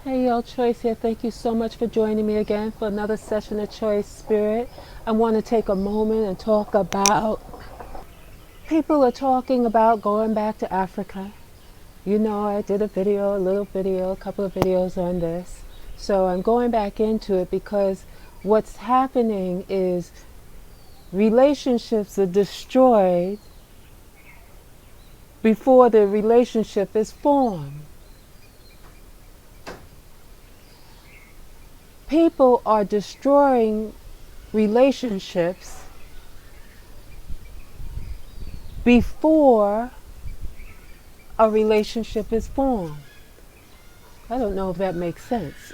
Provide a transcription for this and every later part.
Hey y'all, Choice here. Thank you so much for joining me again for another session of Choice Spirit. I want to take a moment and talk about people are talking about going back to Africa. You know, I did a little video, a couple of videos on this. So I'm going back into it because what's happening is relationships are destroyed before the relationship is formed. People are destroying relationships before a relationship is formed. I don't know if that makes sense.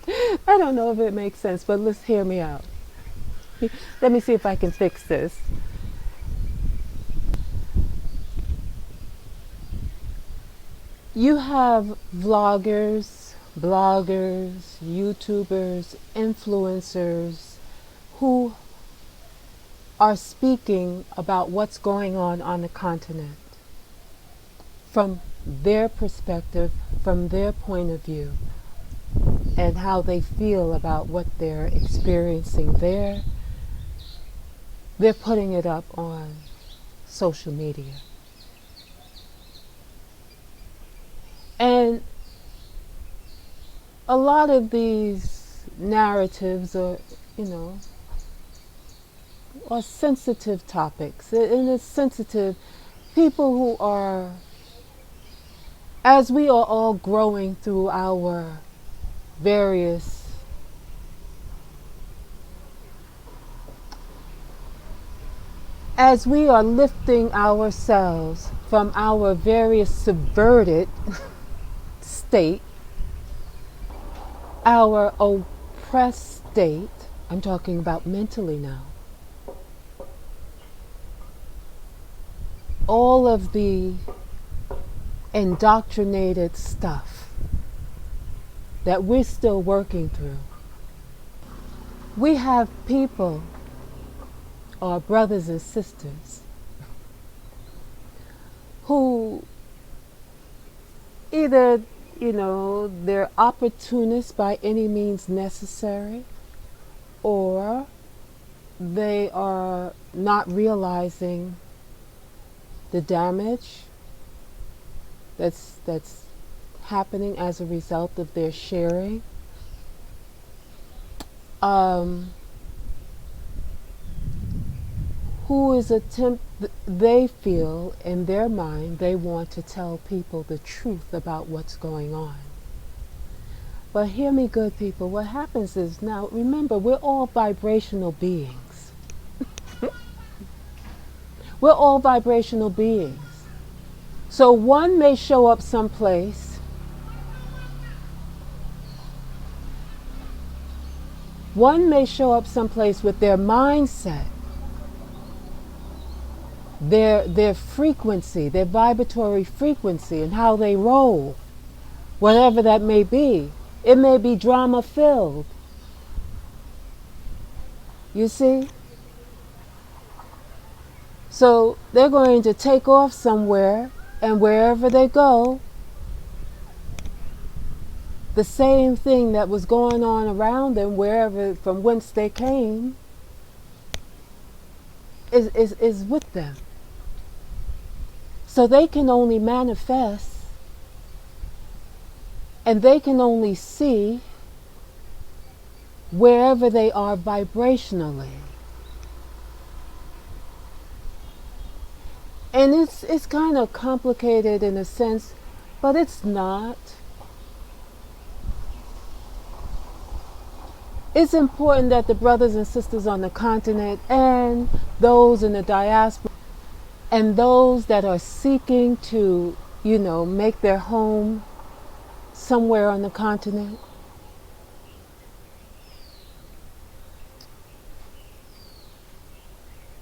I don't know if it makes sense, but let's hear me out. Let me see if I can fix this. You have vloggers, bloggers, YouTubers, influencers who are speaking about what's going on the continent from their perspective, from their point of view, and how they feel about what they're experiencing there. They're putting it up on social media. And a lot of these narratives are, are sensitive topics. And it's sensitive. People who are, as we are all growing through our various as we are lifting ourselves from our various subverted state, our oppressed state, I'm talking about mentally now, all of the indoctrinated stuff that we're still working through. We have people, our brothers and sisters, who either, they're opportunists by any means necessary, or they are not realizing the damage that's happening as a result of their sharing. They feel in their mind they want to tell people the truth about what's going on. But hear me good, people, what happens is, now remember, we're all vibrational beings. We're all vibrational beings. So one may show up someplace, with their mindset, their frequency, their vibratory frequency, and how they roll, whatever that may be. It may be drama filled. You see? So they're going to take off somewhere, and wherever they go, the same thing that was going on around them, wherever, from whence they came, is with them. So they can only manifest, and they can only see wherever they are vibrationally. And it's kind of complicated in a sense, but it's not. It's important that the brothers and sisters on the continent and those in the diaspora and those that are seeking to, make their home somewhere on the continent,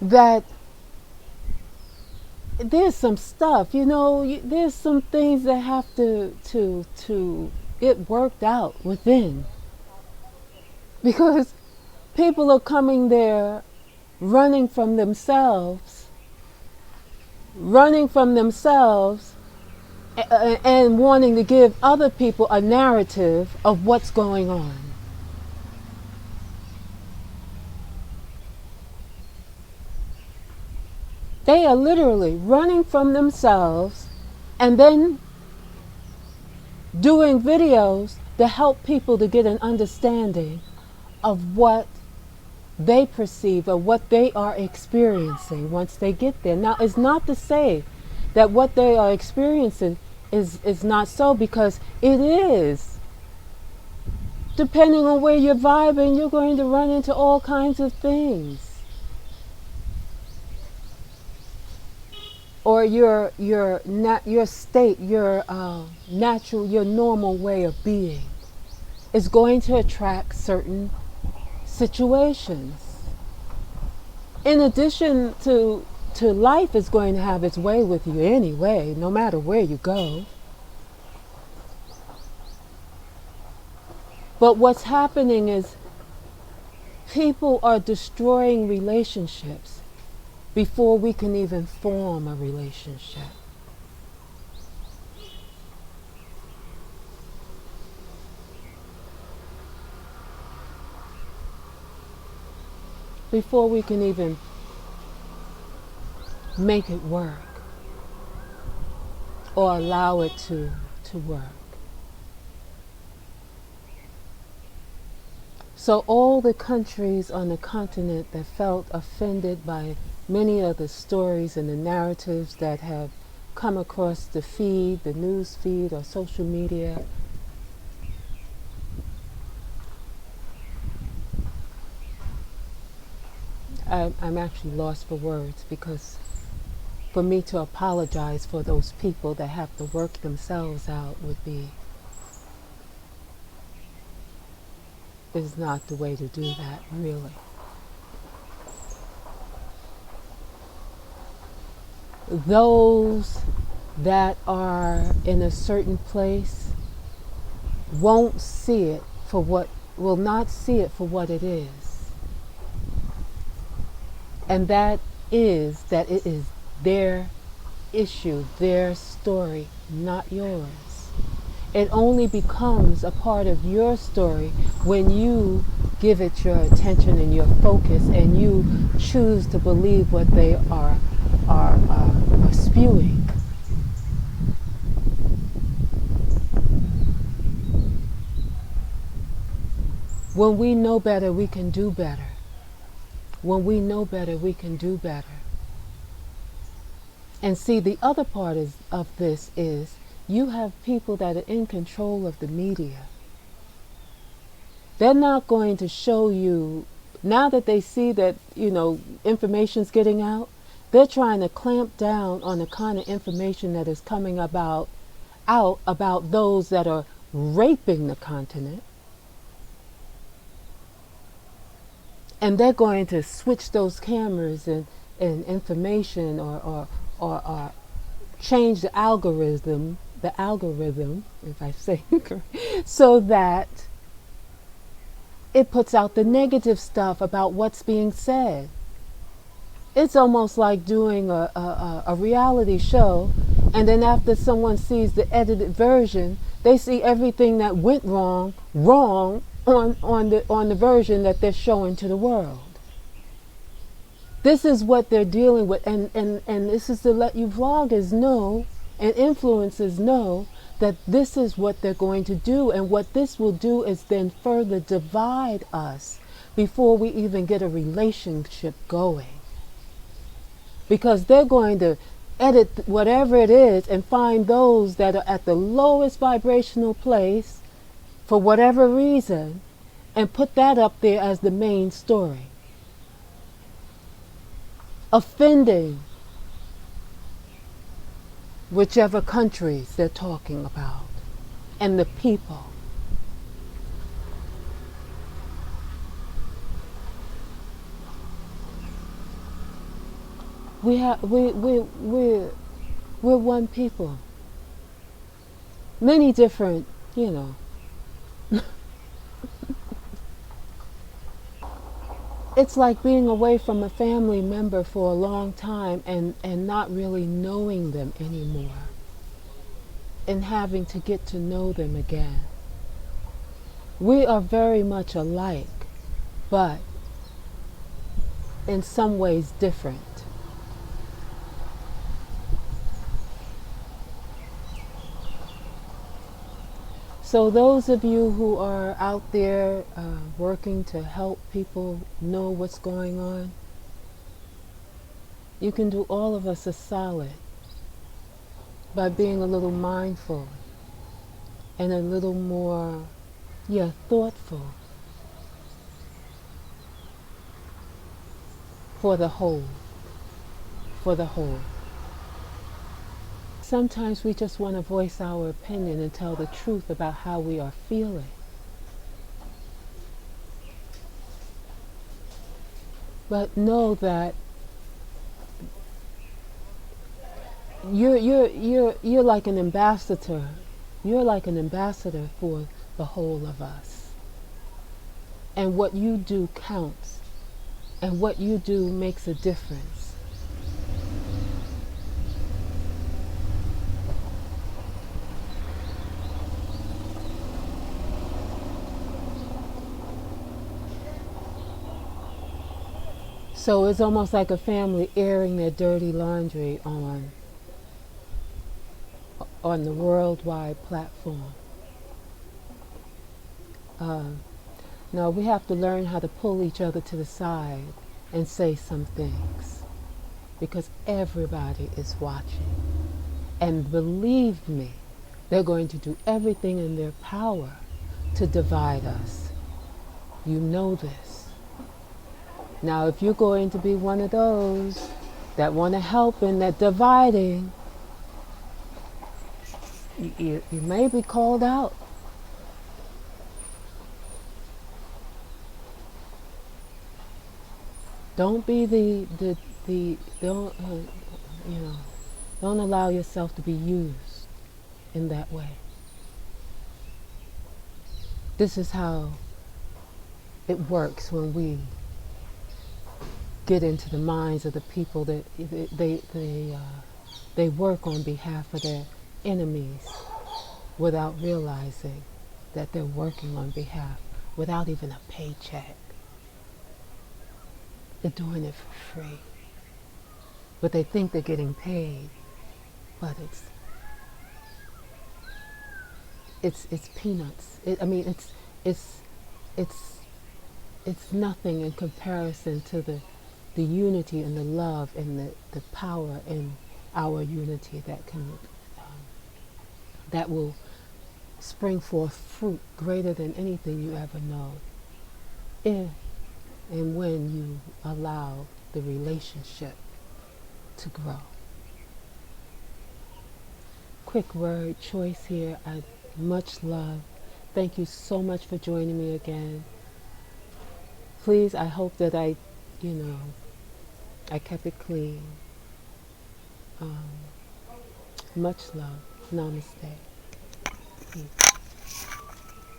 that there's some stuff, there's some things that have to get worked out within. Because people are coming there running from themselves and wanting to give other people a narrative of what's going on. They are literally running from themselves and then doing videos to help people to get an understanding of what they perceive or what they are experiencing once they get there. Now, it's not to say that what they are experiencing is not so, because it is. Depending on where you're vibing, you're going to run into all kinds of things. Or your state, your natural, your normal way of being is going to attract certain situations. In addition to life is going to have its way with you anyway, no matter where you go. But what's happening is people are destroying relationships before we can even form a relationship. Before we can even make it work or allow it to work. So all the countries on the continent that felt offended by many of the stories and the narratives that have come across the feed, the news feed or social media, I'm actually lost for words, because for me to apologize for those people that have to work themselves out is not the way to do that, really. Those that are in a certain place will not see it for what it is. And that it is their issue, their story, not yours. It only becomes a part of your story when you give it your attention and your focus, and you choose to believe what they are spewing. When we know better, we can do better. When we know better, we can do better. And see, the other part of this is you have people that are in control of the media. They're not going to show you, now that they see that, information's getting out, they're trying to clamp down on the kind of information that is coming out about those that are raping the continent. And they're going to switch those cameras and information or change the algorithm, if I say it correct, so that it puts out the negative stuff about what's being said. It's almost like doing a reality show, and then after someone sees the edited version, they see everything that went wrong on the version that they're showing to the world. This is what they're dealing with, and this is to let you vloggers know and influencers know that this is what they're going to do, and what this will do is then further divide us before we even get a relationship going. Because they're going to edit whatever it is and find those that are at the lowest vibrational place for whatever reason and put that up there as the main story. Offending whichever countries they're talking about and the people. We're one people. Many different, It's like being away from a family member for a long time and not really knowing them anymore. and having to get to know them again. We are very much alike, but in some ways different. So those of you who are out there working to help people know what's going on, you can do all of us a solid by being a little mindful and a little more, thoughtful for the whole, for the whole. Sometimes we just want to voice our opinion and tell the truth about how we are feeling. But know that you're like an ambassador. You're like an ambassador for the whole of us. And what you do counts. And what you do makes a difference. So it's almost like a family airing their dirty laundry on the worldwide platform. Now we have to learn how to pull each other to the side and say some things, because everybody is watching. And believe me, they're going to do everything in their power to divide us. You know this. Now, if you're going to be one of those that want to help in that dividing, you may be called out. Don't be don't don't allow yourself to be used in that way. This is how it works when we get into the minds of the people that they work on behalf of their enemies without realizing that they're working on behalf without even a paycheck. They're doing it for free. But they think they're getting paid, but it's peanuts. It's nothing in comparison to the unity and the love and the power in our unity that will spring forth fruit greater than anything you ever know, if and when you allow the relationship to grow. Quick word choice here. Much love. Thank you so much for joining me again. Please, I hope that I kept it clean. Much love. Namaste. Peace.